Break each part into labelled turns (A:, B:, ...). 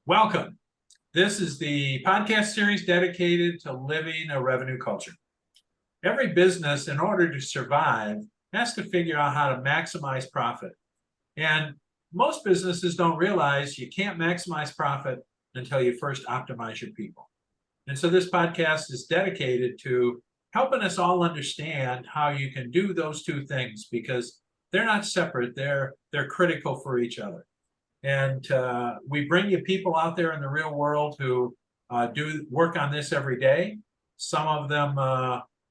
A: Welcome. This is the podcast series dedicated to living a revenue culture. Every business, in order to survive, has to figure out how to maximize profit. And most businesses don't realize you can't maximize profit until you first optimize your people. And so this podcast is dedicated to helping us all understand how you can do those two things, because they're not separate, they're critical for each other. And we bring you people out there in the real world who do work on this every day. Some of them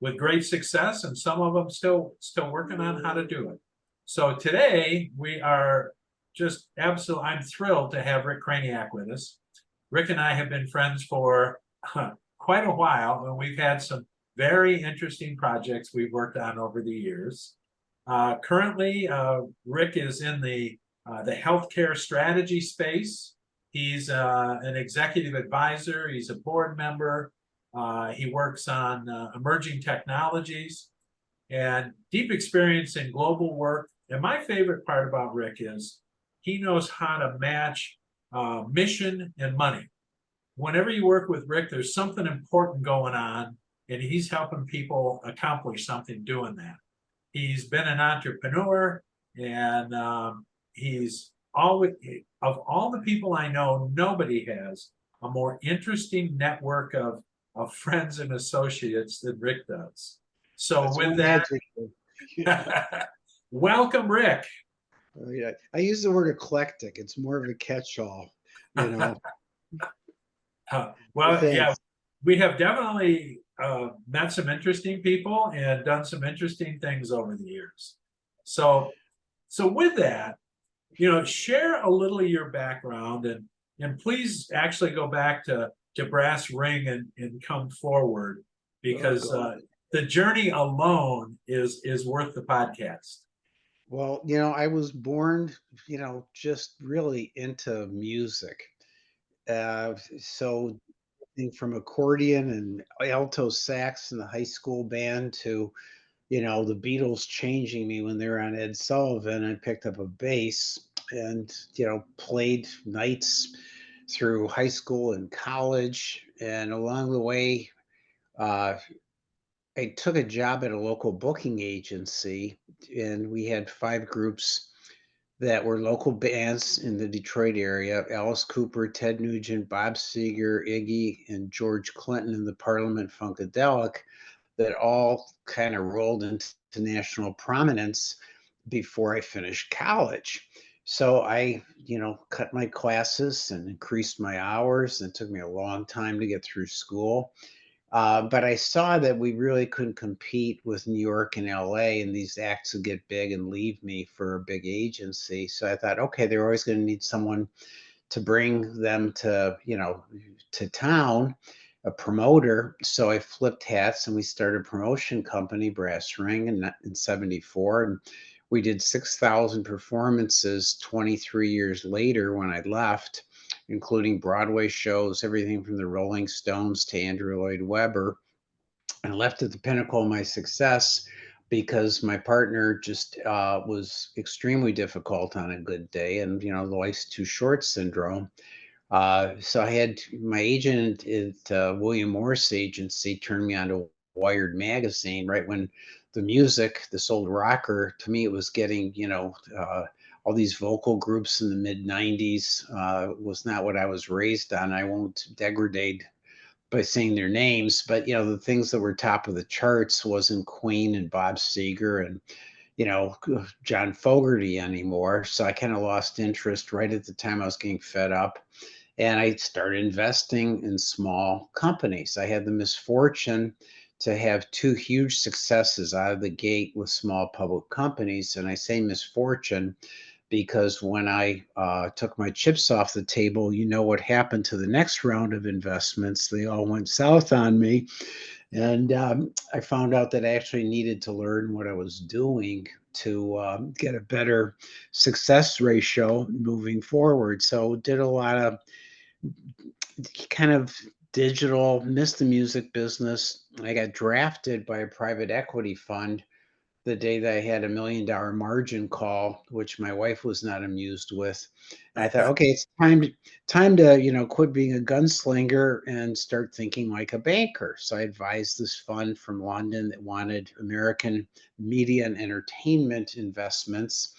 A: with great success, and some of them still working on how to do it. So today we are just absolutely, I'm thrilled to have Rick Kraniak with us. Rick and I have been friends for quite a while, and we've had some very interesting projects we've worked on over the years. Currently, Rick is in the healthcare strategy space. He's an executive advisor. He's a board member. He works on emerging technologies and deep experience in global work. And my favorite part about Rick is he knows how to match mission and money. Whenever you work with Rick, there's something important going on, and he's helping people accomplish something doing that. He's been an entrepreneur, and he's always, of all the people I know, nobody has a more interesting network of friends and associates than Rick does. So that's with that, welcome, Rick.
B: Yeah, I use the word eclectic. It's more of a catch-all, you know.
A: Well, yeah, we have definitely met some interesting people and done some interesting things over the years. So with that, share a little of your background, and please actually go back to brass ring and come forward, because the journey alone is worth the podcast.
B: Well, I was born, just really into music. So from accordion and alto sax in the high school band to, the Beatles changing me when they were on Ed Sullivan, I picked up a bass and, played nights through high school and college. And along the way, I took a job at a local booking agency, and we had 5 groups that were local bands in the Detroit area: Alice Cooper, Ted Nugent, Bob Seger, Iggy, and George Clinton in the Parliament Funkadelic, that all kind of rolled into national prominence before I finished college. So I, cut my classes and increased my hours, and it took me a long time to get through school. But I saw that we really couldn't compete with New York and LA, and these acts would get big and leave me for a big agency. So I thought, okay, they're always going to need someone to bring them to town, a promoter. So I flipped hats and we started a promotion company, Brass Ring, in 74. And we did 6,000 performances 23 years later when I left, including Broadway shows, everything from the Rolling Stones to Andrew Lloyd Webber. And left at the pinnacle of my success because my partner just was extremely difficult on a good day, and the life's too short syndrome. So I had my agent at William Morris Agency turn me on to Wired magazine right when the music, this old rocker, to me it was getting, all these vocal groups in the mid 90s was not what I was raised on. I won't degrade by saying their names, but the things that were top of the charts wasn't Queen and Bob Seger and John Fogerty anymore. So I kind of lost interest right at the time I was getting fed up. And I started investing in small companies. I had the misfortune to have 2 huge successes out of the gate with small public companies. And I say misfortune because when I took my chips off the table, what happened to the next round of investments? They all went south on me. And I found out that I actually needed to learn what I was doing to get a better success ratio moving forward. So did a lot of kind of digital, missed the music business. I got drafted by a private equity fund the day that I had a $1 million margin call, which my wife was not amused with. And I thought, okay, it's time to, quit being a gunslinger and start thinking like a banker. So I advised this fund from London that wanted American media and entertainment investments,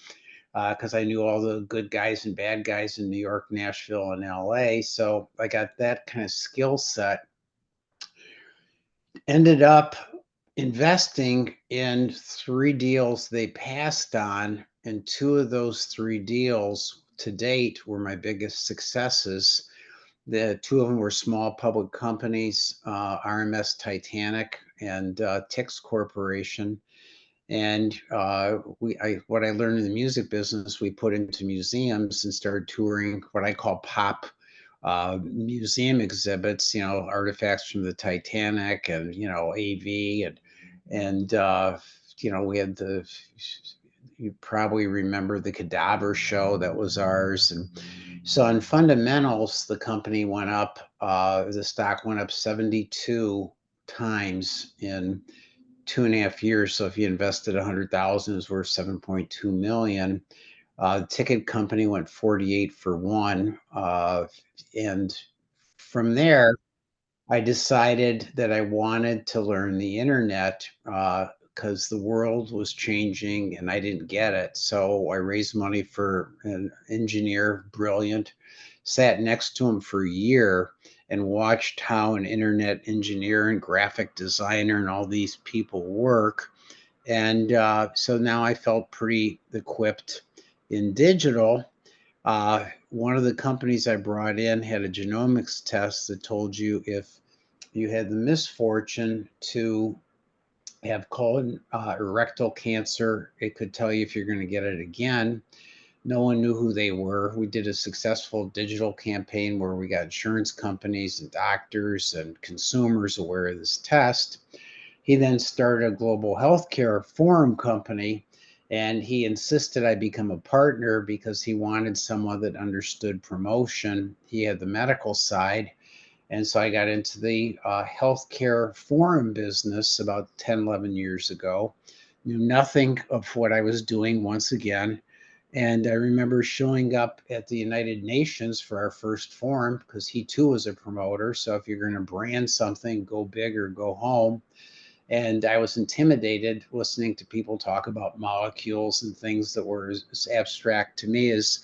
B: because I knew all the good guys and bad guys in New York, Nashville, and LA. So I got that kind of skill set. Ended up investing in 3 deals they passed on, and 2 of those 3 deals to date were my biggest successes. The 2 of them were small public companies, RMS Titanic and Tix Corporation. And what I learned in the music business, we put into museums and started touring what I call pop museum exhibits, artifacts from the Titanic and, AV and we had you probably remember the Cadaver show that was ours. And so on fundamentals, the company went up, the stock went up 72 times in 2.5 years. So if you invested 100,000, it's worth 7.2 million. The ticket company went 48 for 1. And from there, I decided that I wanted to learn the internet, because the world was changing and I didn't get it. So I raised money for an engineer, brilliant, sat next to him for a year and watched how an internet engineer and graphic designer and all these people work. And so now I felt pretty equipped in digital. One of the companies I brought in had a genomics test that told you if you had the misfortune to have colon or rectal cancer, it could tell you if you're going to get it again. No one knew who they were. We did a successful digital campaign where we got insurance companies and doctors and consumers aware of this test. He then started a global healthcare forum company, and he insisted I become a partner because he wanted someone that understood promotion. He had the medical side. And so I got into the healthcare forum business about 10, 11 years ago. Knew nothing of what I was doing once again. And I remember showing up at the United Nations for our first forum because he too was a promoter. So if you're going to brand something, go big or go home. And I was intimidated listening to people talk about molecules and things that were as abstract to me as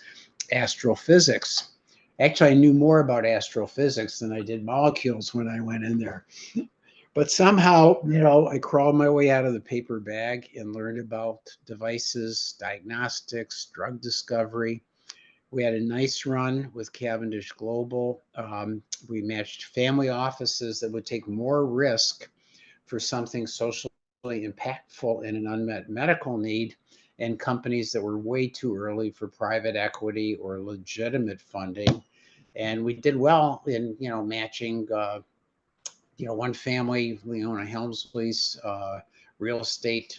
B: astrophysics. Actually, I knew more about astrophysics than I did molecules when I went in there. But somehow, I crawled my way out of the paper bag and learned about devices, diagnostics, drug discovery. We had a nice run with Cavendish Global. We matched family offices that would take more risk for something socially impactful and an unmet medical need, and companies that were way too early for private equity or legitimate funding. And we did well in, matching, one family, we own a Helmsley's real estate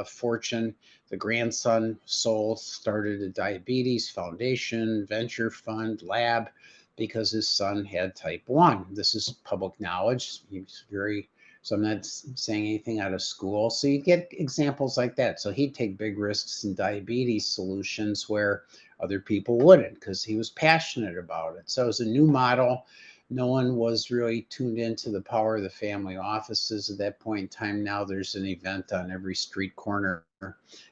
B: fortune. The grandson started a diabetes foundation, venture fund, lab, because his son had type 1. This is public knowledge. So I'm not saying anything out of school. So you get examples like that. So he'd take big risks in diabetes solutions where other people wouldn't because he was passionate about it. So it was a new model. No one was really tuned into the power of the family offices at that point in time. Now there's an event on every street corner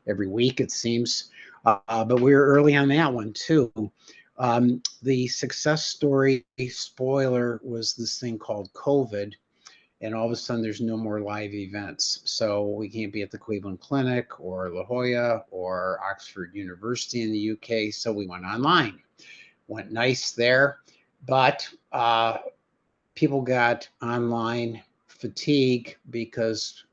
B: every week, it seems. But we were early on that one too. The success story spoiler was this thing called COVID. And all of a sudden there's no more live events. So we can't be at the Cleveland Clinic or La Jolla or Oxford University in the UK. So we went online. Went nice there. But people got online fatigue because,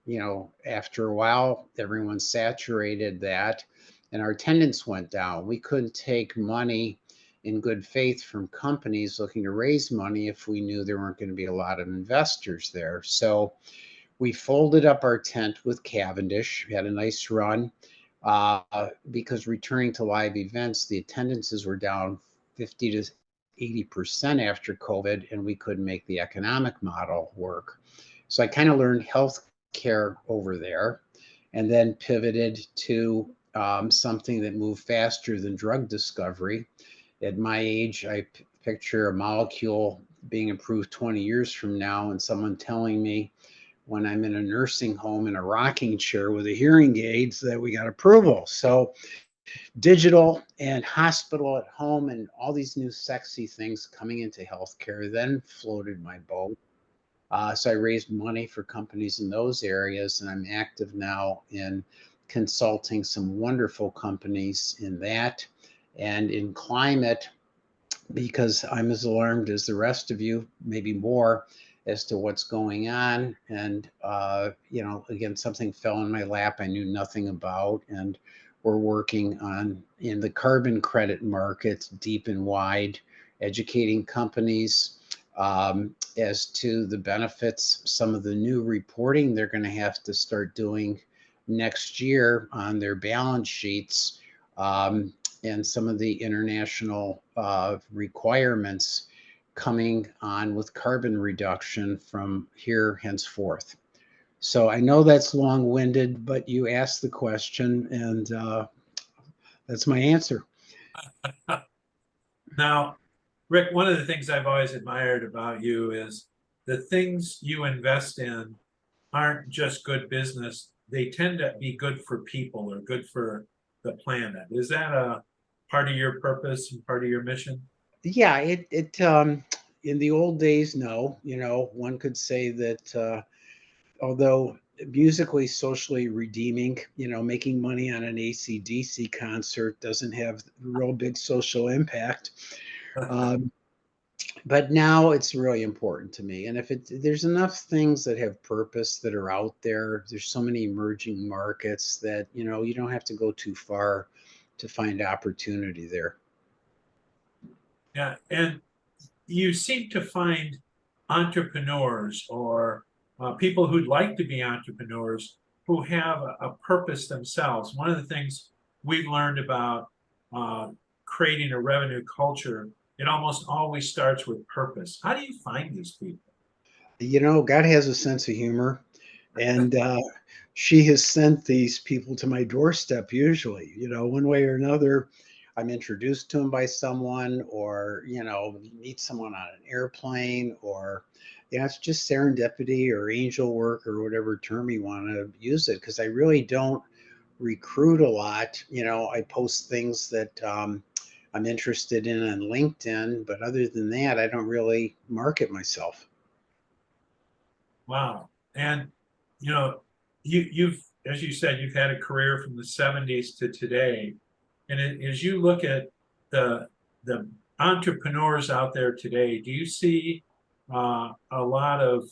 B: after a while, everyone saturated that and our attendance went down. We couldn't take money in good faith from companies looking to raise money if we knew there weren't going to be a lot of investors there. So we folded up our tent with Cavendish, we had a nice run, because returning to live events, the attendances were down 50 to 80% after COVID, and we couldn't make the economic model work. So I kind of learned healthcare over there. and then pivoted to something that moved faster than drug discovery. At my age, I picture a molecule being approved 20 years from now, and someone telling me when I'm in a nursing home in a rocking chair with a hearing aids that we got approval. So digital and hospital at home and all these new sexy things coming into healthcare then floated my boat. So I raised money for companies in those areas, and I'm active now in consulting some wonderful companies in that. And in climate, because I'm as alarmed as the rest of you, maybe more, as to what's going on. And, again, something fell in my lap I knew nothing about. And we're working on in the carbon credit market, deep and wide, educating companies as to the benefits, some of the new reporting they're going to have to start doing next year on their balance sheets. And some of the international requirements coming on with carbon reduction from here henceforth. So I know that's long-winded, but you asked the question, and that's my answer.
A: Now, Rick, one of the things I've always admired about you is the things you invest in aren't just good business. They tend to be good for people or good for the planet. Is that a part of your purpose and part of your mission?
B: Yeah, it in the old days, no, one could say that although musically socially redeeming, making money on an AC/DC concert doesn't have real big social impact. Um, but now it's really important to me. And if there's enough things that have purpose that are out there, there's so many emerging markets that, you don't have to go too far to find opportunity there.
A: Yeah, and you seem to find entrepreneurs or people who'd like to be entrepreneurs who have a purpose themselves. One of the things we've learned about uh, creating a revenue culture, it almost always starts with purpose. How do you find these people?
B: God has a sense of humor, and she has sent these people to my doorstep usually, one way or another. I'm introduced to them by someone, or, meet someone on an airplane, or, it's just serendipity or angel work or whatever term you want to use it. Because I really don't recruit a lot. I post things that I'm interested in on LinkedIn, but other than that, I don't really market myself.
A: Wow. And you know, you've, as you said, you've had a career from the 70s to today. And as you look at the the entrepreneurs out there today, do you see a lot of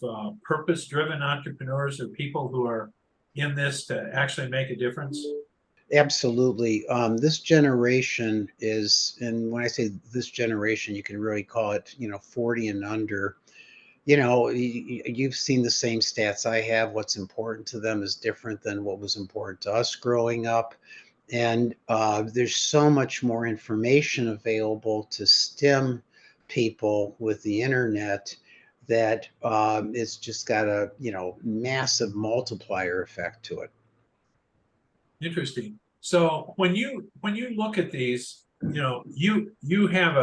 A: purpose-driven entrepreneurs or people who are in this to actually make a difference?
B: Absolutely. This generation is, and when I say this generation, you can really call it, 40 and under. You've seen the same stats I have. What's important to them is different than what was important to us growing up. And there's so much more information available to stim people with the internet that it's just got a, massive multiplier effect to it.
A: Interesting. So when you look at these, you have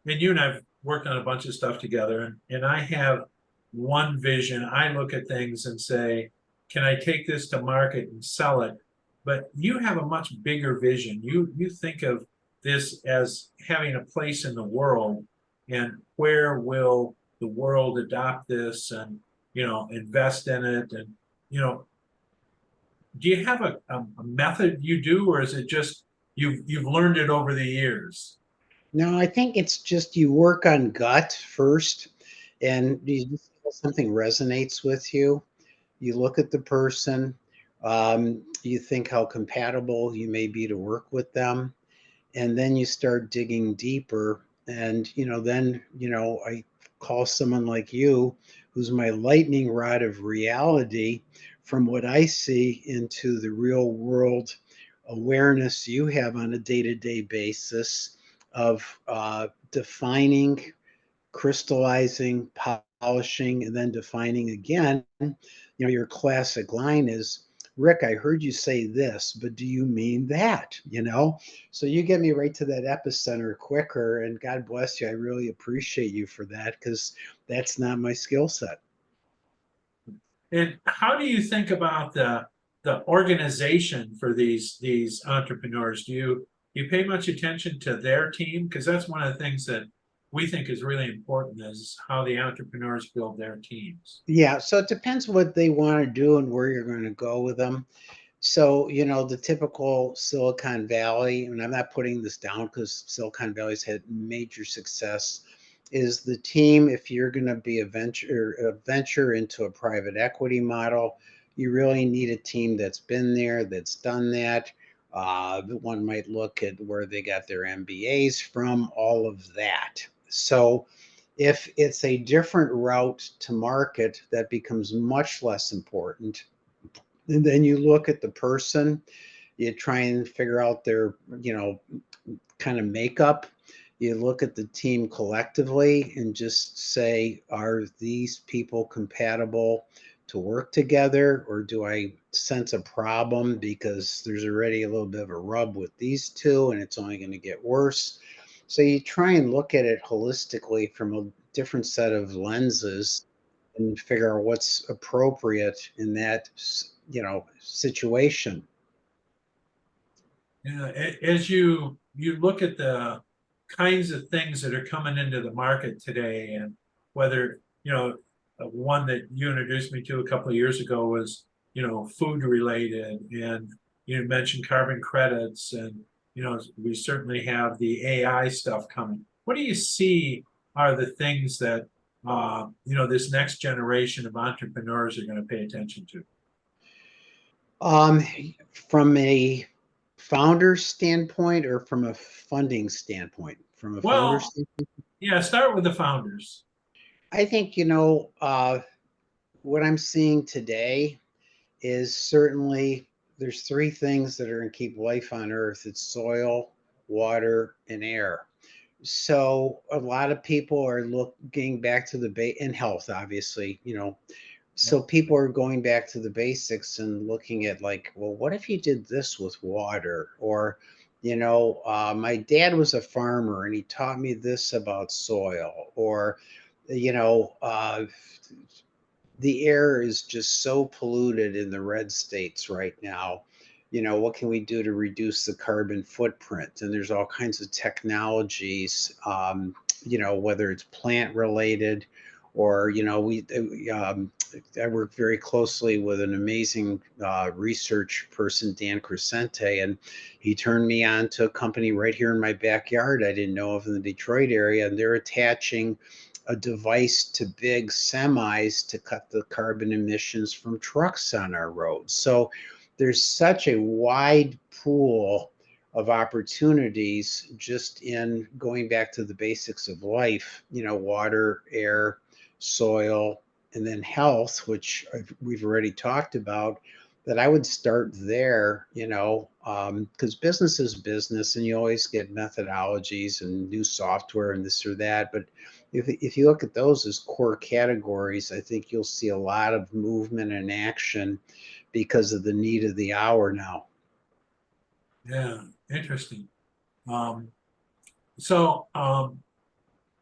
A: and you and I've worked on a bunch of stuff together, and I have one vision. I look at things and say, can I take this to market and sell it? But you have a much bigger vision. You think of this as having a place in the world, and where will the world adopt this and invest in it, and you know do you have a method you do, or is it just you've learned it over the years?
B: No, I think it's just you work on gut first, and you just feel something resonates with you. You look at the person, you think how compatible you may be to work with them, and then you start digging deeper. And then I call someone like you, who's my lightning rod of reality from what I see into the real world awareness you have on a day-to-day basis of defining, crystallizing, polishing, and then defining again. Your classic line is, Rick, I heard you say this, but do you mean that? So you get me right to that epicenter quicker. And God bless you. I really appreciate you for that because that's not my skill set.
A: And how do you think about the organization for these entrepreneurs? Do you pay much attention to their team? Because that's one of the things that we think is really important is how the entrepreneurs build their teams.
B: Yeah. So it depends what they want to do and where you're going to go with them. So, the typical Silicon Valley, and I'm not putting this down because Silicon Valley's had major success, is the team. If you're going to be a venture into a private equity model, you really need a team that's been there, that's done that. One might look at where they got their MBAs from, all of that. So, if it's a different route to market, that becomes much less important, and then you look at the person, you try and figure out their, kind of makeup. You look at the team collectively and just say, are these people compatible to work together? Or do I sense a problem because there's already a little bit of a rub with these two and it's only going to get worse? So you try and look at it holistically from a different set of lenses and figure out what's appropriate in that situation.
A: Yeah, as you look at the kinds of things that are coming into the market today, and whether one that you introduced me to a couple of years ago was food related, and you mentioned carbon credits, and we certainly have the AI stuff coming. What do you see are the things that this next generation of entrepreneurs are going to pay attention to?
B: um, from a founder standpoint or from a funding standpoint? From a founder
A: Well,
B: standpoint,
A: yeah, start with the founders.
B: I think what I'm seeing today is certainly there's three things that are going to keep life on earth. It's soil, water, and air. So a lot of people are looking back to the base, and health, obviously. So people are going back to the basics and looking at, like, well, what if you did this with water? Or, my dad was a farmer and he taught me this about soil. Or, you know, uh, the air is just so polluted in the red states right now. What can we do to reduce the carbon footprint? And there's all kinds of technologies, whether it's plant related or, I work very closely with an amazing research person, Dan Crescente, and he turned me on to a company right here in my backyard I didn't know of in the Detroit area. And they're attaching a device to big semis to cut the carbon emissions from trucks on our roads. So there's such a wide pool of opportunities just in going back to the basics of life, water, air, soil, and then health, which we've already talked about, that I would start there, because business is business and you always get methodologies and new software and this or that. But if you look at those as core categories, I think you'll see a lot of movement and action because of the need of the hour now.
A: Yeah, interesting. Um, so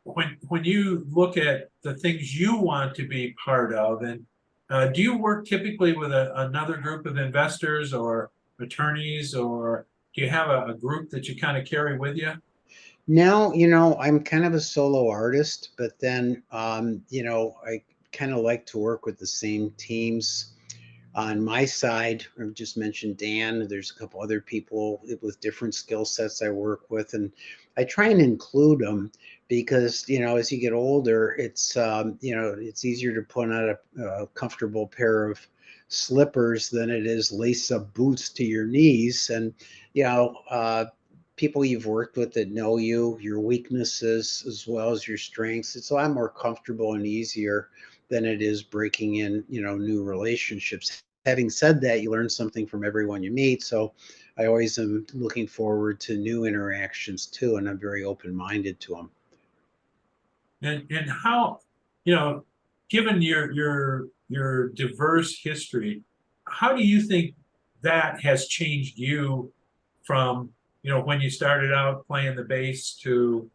A: when you look at the things you want to be part of, and do you work typically with another group of investors or attorneys, or do you have a group that you kind of carry with you?
B: Now, I'm kind of a solo artist, but then, I kind of like to work with the same teams. On my side, I just mentioned Dan. There's a couple other people with different skill sets I work with, and I try and include them because as you get older, it's easier to put on a comfortable pair of slippers than it is lace up boots to your knees. And you know, uh, people you've worked with that know you, your weaknesses as well as your strengths, it's a lot more comfortable and easier than it is breaking in, new relationships. Having said that, you learn something from everyone you meet. So I always am looking forward to new interactions too, and I'm very open-minded to them.
A: And how, you know, given your diverse history, how do you think that has changed you from, when you started out playing the bass to,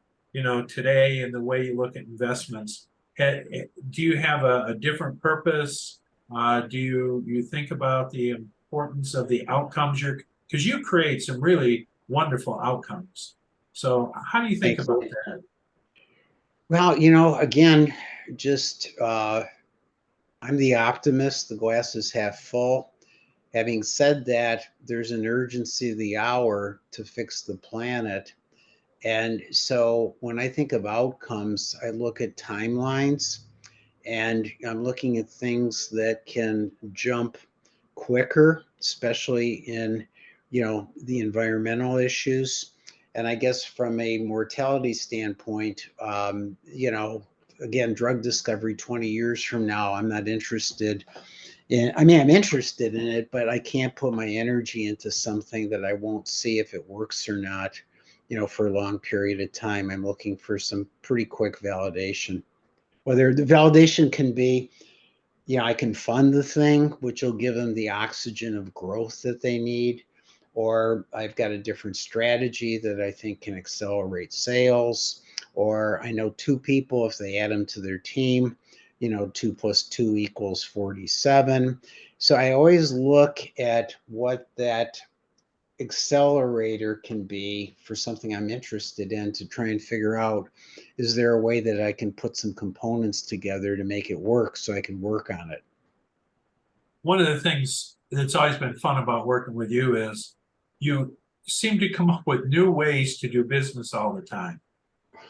A: today and the way you look at investments? Do you have a different purpose? Do you think about the importance of the outcomes because you create some really wonderful outcomes. So how do you think
B: Thanks.
A: about that?
B: Well, again, just I'm the optimist. The glass is half full. Having said that, there's an urgency of the hour to fix the planet. And so when I think of outcomes, I look at timelines and I'm looking at things that can jump quicker, especially in, the environmental issues. And I guess from a mortality standpoint, again, drug discovery 20 years from now, I'm not interested in, I mean, I'm interested in it, but I can't put my energy into something that I won't see if it works or not, for a long period of time. I'm looking for some pretty quick validation. Whether the validation can be, I can fund the thing, which will give them the oxygen of growth that they need, or I've got a different strategy that I think can accelerate sales, or I know two people, if they add them to their team, 2 plus 2 equals 47. So I always look at what that accelerator can be for something I'm interested in to try and figure out, is there a way that I can put some components together to make it work so I can work on it?
A: One of the things that's always been fun about working with you is you seem to come up with new ways to do business all the time.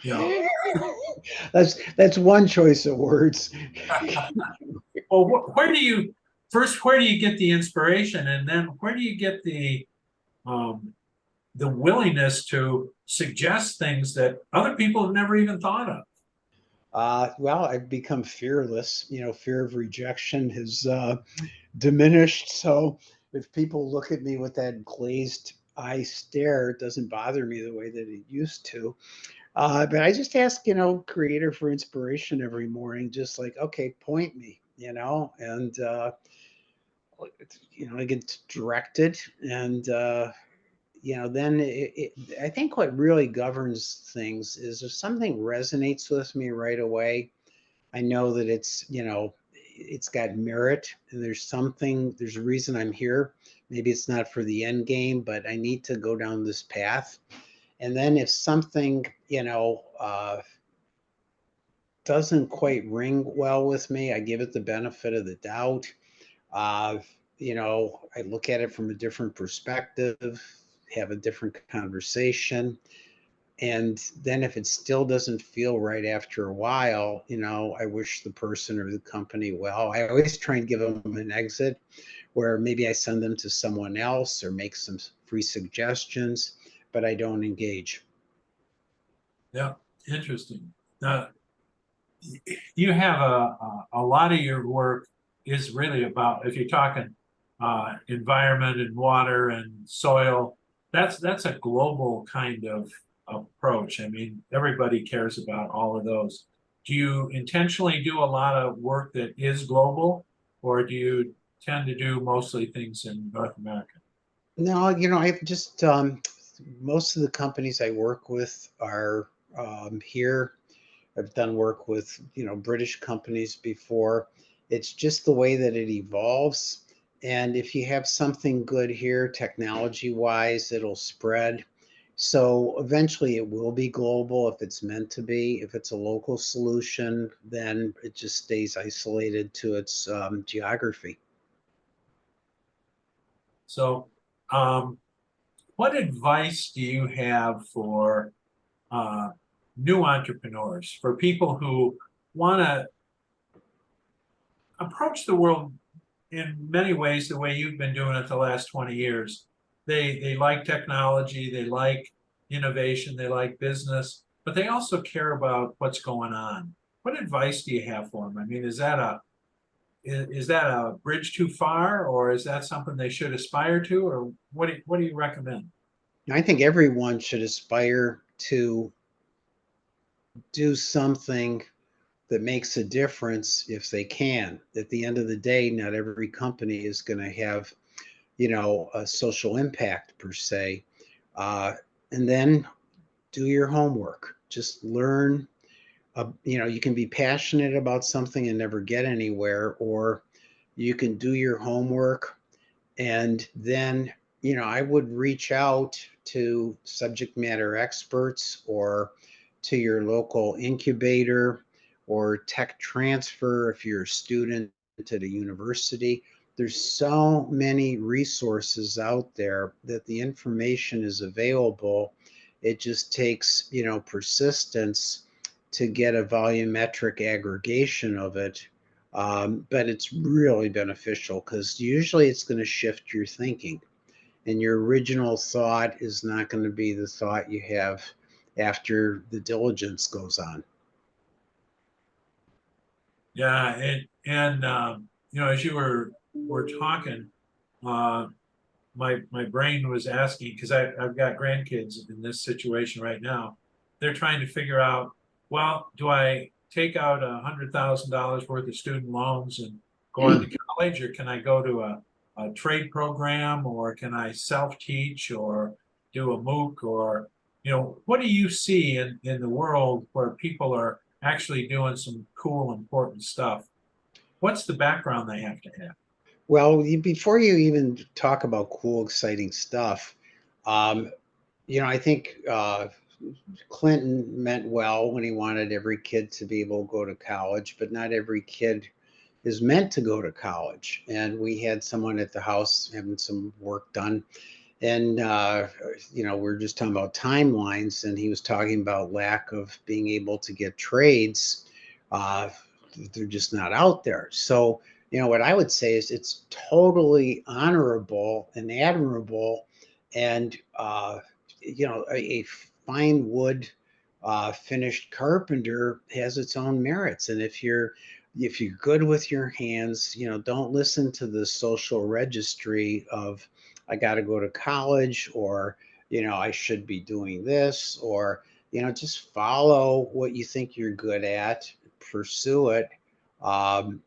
A: You know,
B: That's one choice of words.
A: well, where do you get the inspiration, and then where do you get the willingness to suggest things that other people have never even thought of?
B: Well, I've become fearless. Fear of rejection has diminished. So if people look at me with that glazed eye stare, it doesn't bother me the way that it used to. But I just ask, creator for inspiration every morning, just like, okay, point me, and, I get directed. And, then I think what really governs things is if something resonates with me right away, I know that it's got merit and there's a reason I'm here. Maybe it's not for the end game, but I need to go down this path. And then if something, doesn't quite ring well with me, I give it the benefit of the doubt. Uh, I look at it from a different perspective, have a different conversation. And then if it still doesn't feel right after a while, I wish the person or the company well. I always try and give them an exit where maybe I send them to someone else or make some free suggestions, but I don't engage.
A: Yeah, interesting. Now, you have a lot of your work is really about, if you're talking environment and water and soil, that's a global kind of approach. I mean, everybody cares about all of those. Do you intentionally do a lot of work that is global, or do you tend to do mostly things in North America?
B: No, I've just most of the companies I work with are here. I've done work with, British companies before. It's just the way that it evolves. And if you have something good here, technology wise, it'll spread. So eventually it will be global if it's meant to be. If it's a local solution, then it just stays isolated to its geography.
A: So, what advice do you have for uh, new entrepreneurs, for people who want to approach the world in many ways the way you've been doing it the last 20 years? They like technology, they like innovation, they like business, but they also care about what's going on. What advice do you have for them? I mean, is that a bridge too far, or is that something they should aspire to, or what do you recommend?
B: I think everyone should aspire to do something that makes a difference if they can. At the end of the day, not every company is going to have a social impact per se. Uh, and then do your homework. Just learn. You can be passionate about something and never get anywhere, or you can do your homework and then, I would reach out to subject matter experts or to your local incubator or tech transfer if you're a student at a university. There's so many resources out there that the information is available. It just takes, persistence to get a volumetric aggregation of it, but it's really beneficial because usually it's going to shift your thinking, and your original thought is not going to be the thought you have after the diligence goes on.
A: Yeah, and as you were talking, uh, my brain was asking because I've got grandkids in this situation right now. They're trying to figure out, well, do I take out $100,000 worth of student loans and go on to college, or can I go to a trade program, or can I self-teach or do a MOOC, or what do you see in the world where people are actually doing some cool, important stuff? What's the background they have to have?
B: Well, before you even talk about cool, exciting stuff, um, I think Clinton meant well when he wanted every kid to be able to go to college, but not every kid is meant to go to college. And we had someone at the house having some work done. And, we're just talking about timelines, and he was talking about lack of being able to get trades. Uh, they're just not out there. So, what I would say is it's totally honorable and admirable. And, a fine wood finished carpenter has its own merits. And if you're good with your hands, don't listen to the social registry of I got to go to college, or I should be doing this, or just follow what you think you're good at, pursue it, um,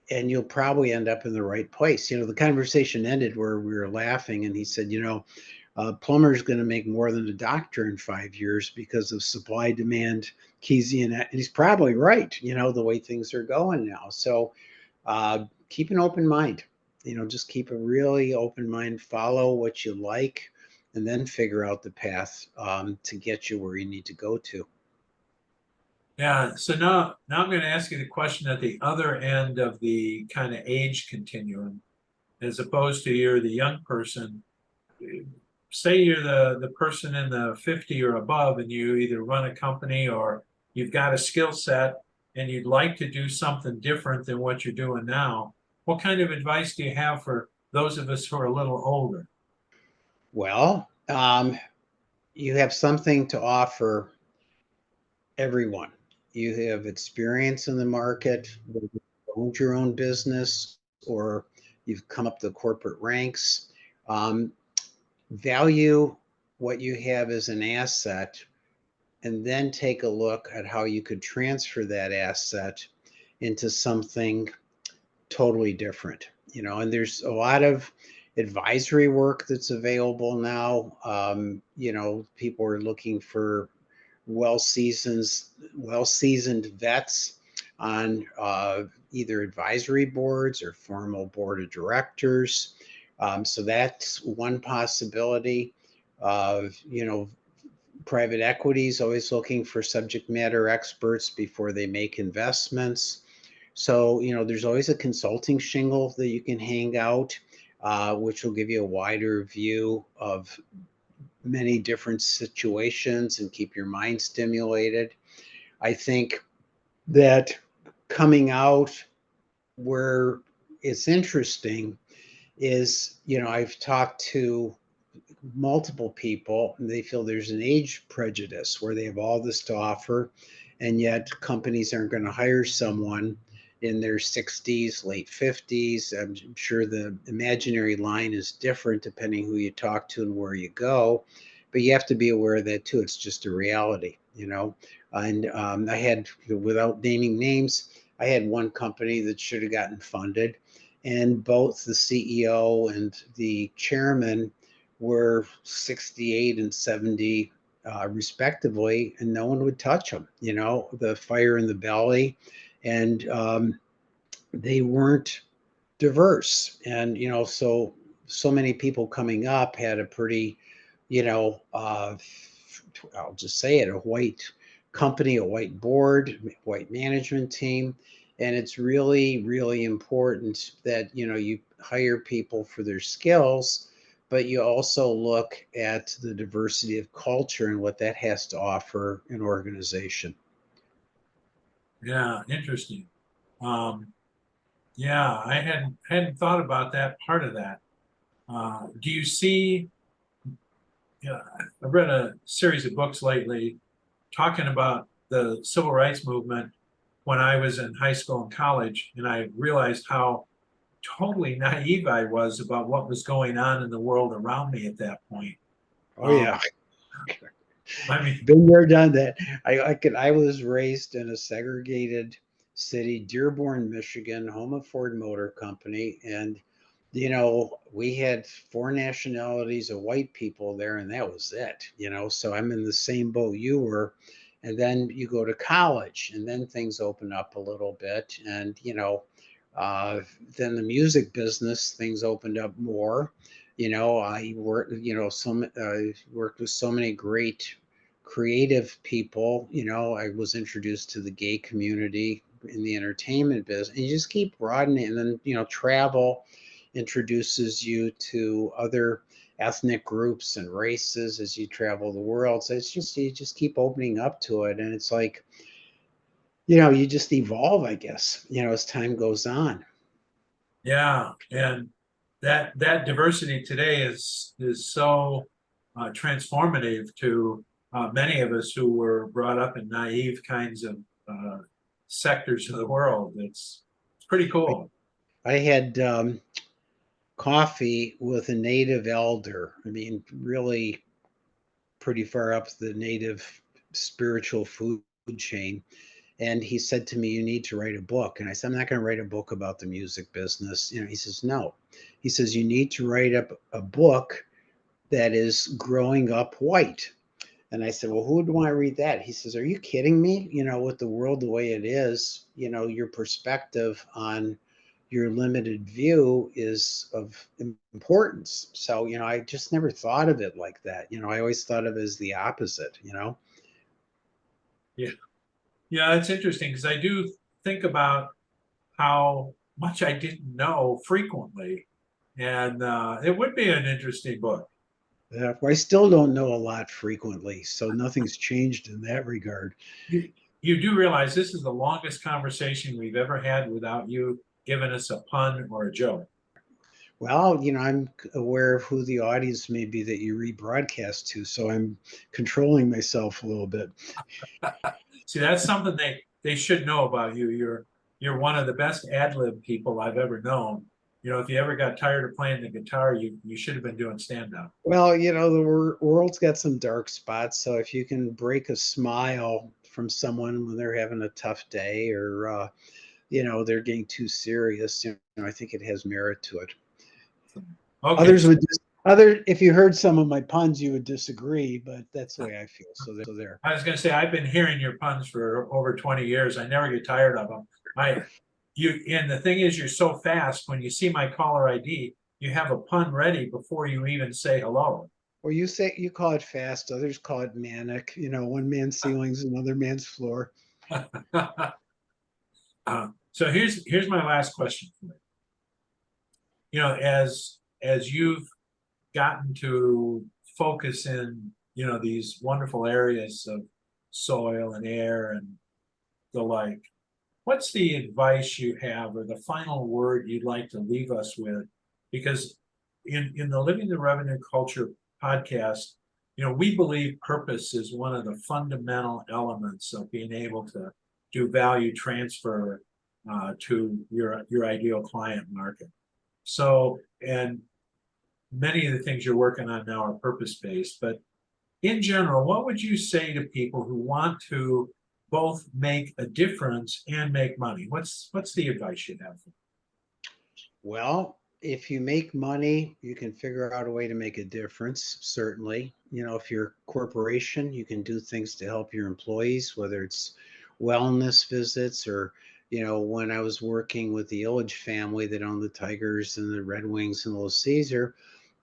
B: and you'll probably end up in the right place. The conversation ended where we were laughing, and he said, a plumber's going to make more than a doctor in 5 years because of supply demand Keynesian, and he's probably right. The way things are going now. So keep an open mind. Just keep a really open mind. Follow what you like, and then figure out the path to get you where you need to go to.
A: Yeah, so now I'm going to ask you the question at the other end of the kind of age continuum, as opposed to you're the young person. Say you're the person in the 50 or above, and you either run a company or you've got a skill set and you'd like to do something different than what you're doing now. What kind of advice do you have for those of us who are a little older?
B: Well, you have something to offer everyone. You have experience in the market, whether you owned your own business or you've come up the corporate ranks. Um, Value what you have as an asset, and then take a look at how you could transfer that asset into something totally different. And there's a lot of advisory work that's available now. People are looking for well seasoned vets on either advisory boards or formal board of directors. So that's one possibility. Private equity is always looking for subject matter experts before they make investments. So, there's always a consulting shingle that you can hang out, which will give you a wider view of many different situations and keep your mind stimulated. I think that coming out where it's interesting is, I've talked to multiple people, and they feel there's an age prejudice where they have all this to offer, and yet companies aren't going to hire someone in their 60s, late 50s. I'm sure the imaginary line is different depending who you talk to and where you go, but you have to be aware of that too. It's just a reality. And I had, without naming names, I had one company that should have gotten funded, and both the CEO and the chairman were 68 and 70 respectively, and no one would touch them. The fire in the belly, and they weren't diverse. And so many people coming up had a pretty, I'll just say it, a white company, a white board, white management team. And it's really, really important that you hire people for their skills, but you also look at the diversity of culture and what that has to offer an organization.
A: Yeah, interesting. Yeah, I hadn't thought about that part of that. Do you see? Yeah, I've read a series of books lately talking about the civil rights movement when I was in high school and college, and I realized how totally naive I was about what was going on in the world around me at that point.
B: Oh yeah.
A: Um, I mean,
B: Been there, done that. I was raised in a segregated city, Dearborn, Michigan, home of Ford Motor Company, and we had four nationalities of white people there, and that was it. So I'm in the same boat you were. And then you go to college, and then things open up a little bit, and uh, then the music business things opened up more. I worked, worked with so many great creative people. I was introduced to the gay community in the entertainment business, and you just keep broadening. And then travel introduces you to other ethnic groups and races as you travel the world. So it's just you just keep opening up to it, and it's like you just evolve, I guess, as time goes on.
A: yeah, and that diversity today is so transformative to many of us who were brought up in naive kinds of sectors of the world. It's pretty cool.
B: I had coffee with a native elder. I mean, really pretty far up the native spiritual food chain. And he said to me, "You need to write a book." And I said, "I'm not going to write a book about the music business." He says, "No." He says, "You need to write up a book that is growing up white." And I said, "Well, who would want to read that?" He says, "Are you kidding me? With the world the way it is, your perspective on your limited view is of importance." So, I just never thought of it like that. I always thought of it as the opposite.
A: Yeah, yeah, it's interesting because I do think about how much I didn't know frequently, and it would be an interesting book.
B: I still don't know a lot frequently, so nothing's changed in that regard.
A: You, you do realize this is the longest conversation we've ever had without you giving us a pun or a joke.
B: Well, I'm aware of who the audience may be that you rebroadcast to, so I'm controlling myself a little bit.
A: See, that's something they should know about you. You're one of the best ad lib people I've ever known. If you ever got tired of playing the guitar, you should have been doing stand up.
B: Well, the world's got some dark spots, so if you can break a smile from someone when they're having a tough day, or they're getting too serious, I think it has merit to it.
A: Okay,
B: Others would other if you heard some of my puns, you would disagree, but that's the way I feel. So there.
A: I was going to say I've been hearing your puns for over 20 years. I never get tired of them. And the thing is, you're so fast. When you see my caller ID, you have a pun ready before you even say hello.
B: Well, you call it fast, others call it manic. One man's ceiling's another man's floor.
A: So here's my last question for you. As you've gotten to focus in, these wonderful areas of soil and air and the like, what's the advice you have or the final word you'd like to leave us with? Because in the Living the Revenue Culture podcast, we believe purpose is one of the fundamental elements of being able to do value transfer to your ideal client market. So, and many of the things you're working on now are purpose-based, but in general, what would you say to people who want to both make a difference and make money? What's the advice you have?
B: Well, if you make money, you can figure out a way to make a difference, certainly. If you're a corporation, you can do things to help your employees, whether it's wellness visits or, when I was working with the Illich family that owned the Tigers and the Red Wings and Little Caesar,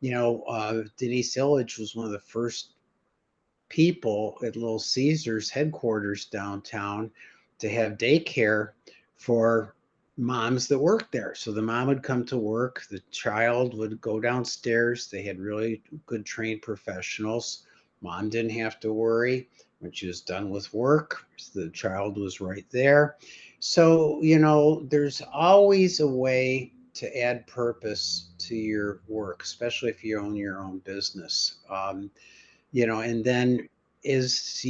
B: Denise Illich was one of the first people at Little Caesars headquarters downtown to have daycare for moms that worked there. So the mom would come to work, the child would go downstairs. They had really good trained professionals. Mom didn't have to worry when she was done with work. The child was right there. So, there's always a way to add purpose to your work, especially if you own your own business. And then is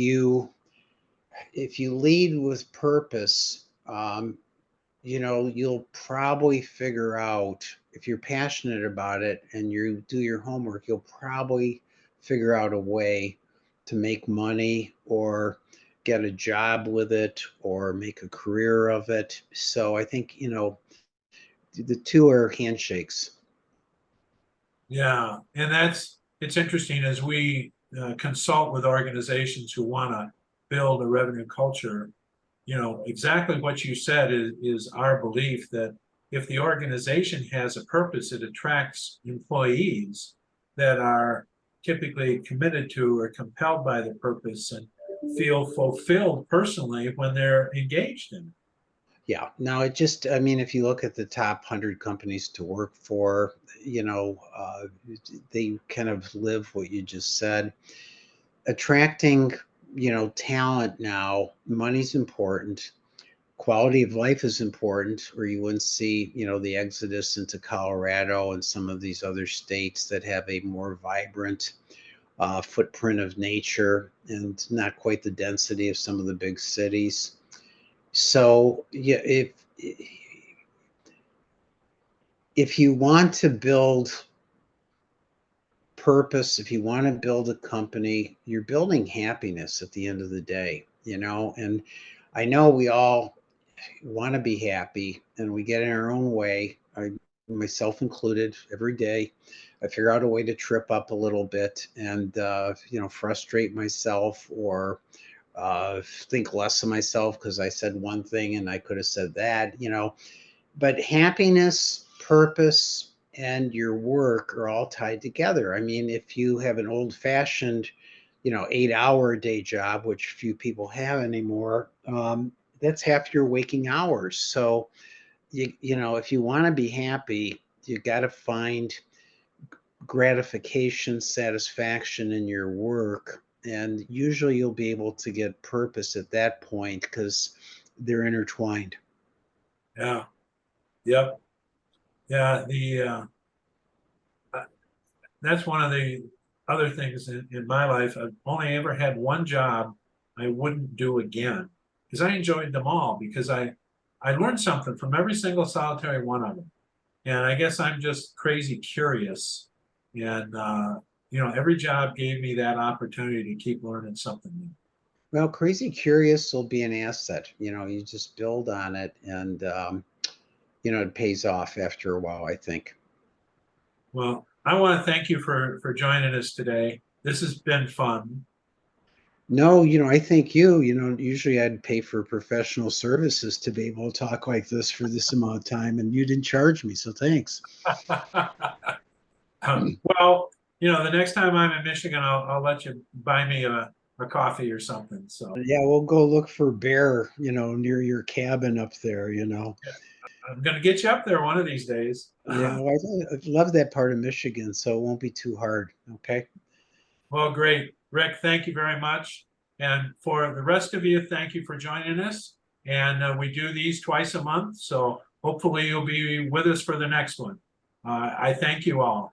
B: if you lead with purpose, you'll probably figure out if you're passionate about it and you do your homework, you'll probably figure out a way to make money or get a job with it or make a career of it. So I think, the two are handshakes.
A: Yeah, and it's interesting as we consult with organizations who want to build a revenue culture. Exactly what you said is our belief that if the organization has a purpose, it attracts employees that are typically committed to or compelled by the purpose and feel fulfilled personally when they're engaged in it.
B: Yeah. Now I mean, if you look at the top 100 companies to work for, they kind of live what you just said. Attracting, talent now, money's important. Quality of life is important, or you wouldn't see, the exodus into Colorado and some of these other states that have a more vibrant footprint of nature and not quite the density of some of the big cities. So, yeah, if you want to build purpose, if you want to build a company, you're building happiness at the end of the day, and I know we all want to be happy and we get in our own way. Myself included, every day I figure out a way to trip up a little bit and frustrate myself or think less of myself because I said one thing and I could have said that, but happiness, purpose, and your work are all tied together. I mean, if you have an old fashioned, 8-hour day job, which few people have anymore, that's half your waking hours. So, if you want to be happy, you got to find gratification, satisfaction in your work. And usually you'll be able to get purpose at that point because they're intertwined.
A: Yeah. Yep. Yeah. That's one of the other things in my life. I've only ever had one job I wouldn't do again because I enjoyed them all because I learned something from every single solitary one of them. And I guess I'm just crazy curious. And every job gave me that opportunity to keep learning something new.
B: Well, crazy curious will be an asset. You just build on it and, it pays off after a while, I think.
A: Well, I want to thank you for joining us today. This has been fun.
B: No, I think usually I'd pay for professional services to be able to talk like this for this amount of time, and you didn't charge me, so thanks.
A: Well, the next time I'm in Michigan, I'll let you buy me a coffee or something. So
B: Yeah, we'll go look for bear, near your cabin up there.
A: I'm going to get you up there one of these days.
B: Yeah, well, I love that part of Michigan, so it won't be too hard. Okay.
A: Well, great. Rick, thank you very much. And for the rest of you, thank you for joining us. And we do these twice a month. So hopefully you'll be with us for the next one. I thank you all.